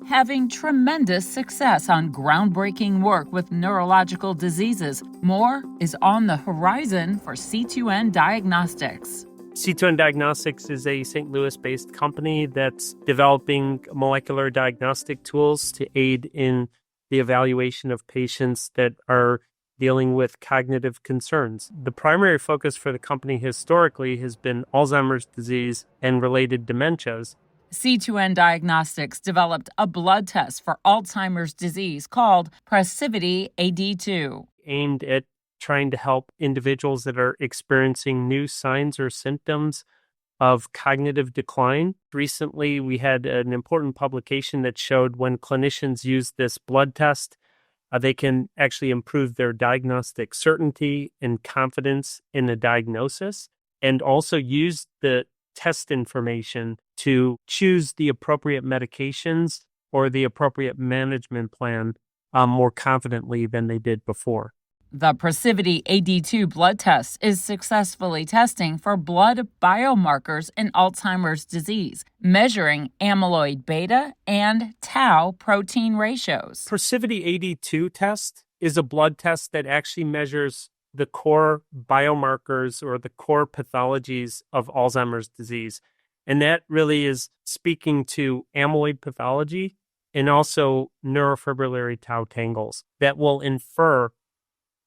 having tremendous success on groundbreaking work with neurological diseases. More is on the horizon for C2N Diagnostics. C2N Diagnostics is a St. Louis-based company that's developing molecular diagnostic tools to aid in the evaluation of patients that are dealing with cognitive concerns. The primary focus for the company historically has been Alzheimer's disease and related dementias. C2N Diagnostics developed a blood test for Alzheimer's disease called Passivity AD2, aimed at trying to help individuals that are experiencing new signs or symptoms of cognitive decline. Recently, we had an important publication that showed when clinicians use this blood test, they can actually improve their diagnostic certainty and confidence in the diagnosis, and also use the test information to choose the appropriate medications or the appropriate management plan more confidently than they did before. The Passivity AD2 blood test is successfully testing for blood biomarkers in Alzheimer's disease, measuring amyloid beta and tau protein ratios. Passivity AD2 test is a blood test that actually measures the core biomarkers or the core pathologies of Alzheimer's disease. And that really is speaking to amyloid pathology and also neurofibrillary tau tangles that will infer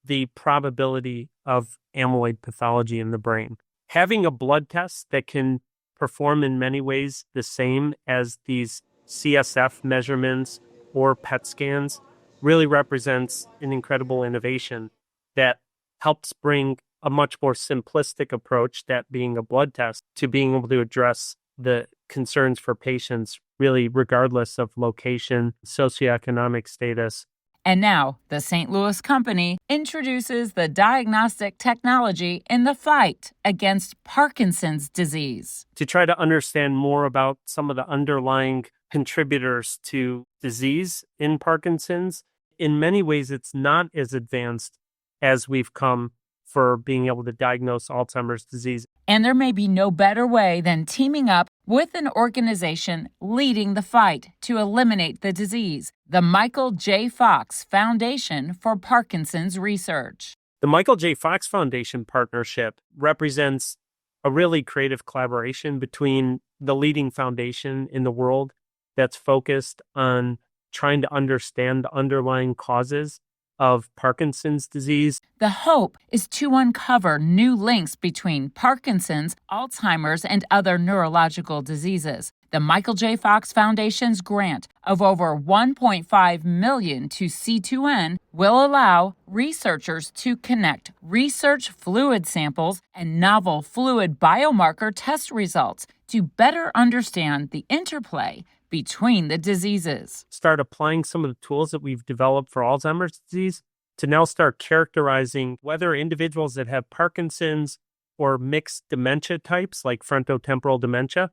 the probability of amyloid pathology in the brain. Having a blood test that can perform in many ways the same as these CSF measurements or PET scans really represents an incredible innovation that helps bring a much more simplistic approach, that being a blood test, to being able to address the concerns for patients really regardless of location, socioeconomic status. And now, the St. Louis company introduces the diagnostic technology in the fight against Parkinson's disease. To try to understand more about some of the underlying contributors to disease in Parkinson's, in many ways it's not as advanced as we've come for being able to diagnose Alzheimer's disease. And there may be no better way than teaming up with an organization leading the fight to eliminate the disease, the Michael J. Fox Foundation for Parkinson's Research. The Michael J. Fox Foundation partnership represents a really creative collaboration between the leading foundation in the world that's focused on trying to understand the underlying causes of Parkinson's disease. The hope is to uncover new links between Parkinson's, Alzheimer's, and other neurological diseases. The Michael J. Fox Foundation's grant of over $1.5 million to C2N will allow researchers to connect research fluid samples and novel fluid biomarker test results to better understand the interplay between the diseases. Start applying some of the tools that we've developed for Alzheimer's disease to now start characterizing whether individuals that have Parkinson's or mixed dementia types like frontotemporal dementia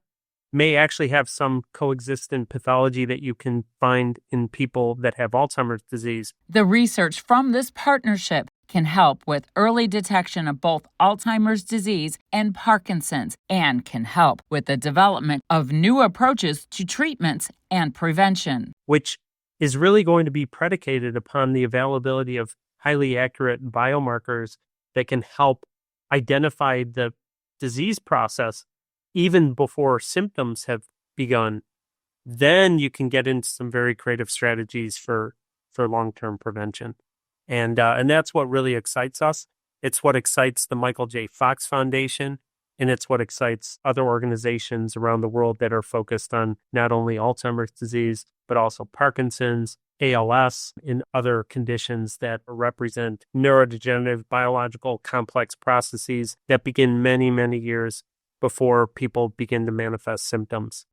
may actually have some coexistent pathology that you can find in people that have Alzheimer's disease. The research from this partnership can help with early detection of both Alzheimer's disease and Parkinson's, and can help with the development of new approaches to treatments and prevention, which is really going to be predicated upon the availability of highly accurate biomarkers that can help identify the disease process even before symptoms have begun. Then you can get into some very creative strategies for long-term prevention. And that's what really excites us. It's what excites the Michael J. Fox Foundation, and it's what excites other organizations around the world that are focused on not only Alzheimer's disease, but also Parkinson's, ALS, and other conditions that represent neurodegenerative biological complex processes that begin many, many years before people begin to manifest symptoms.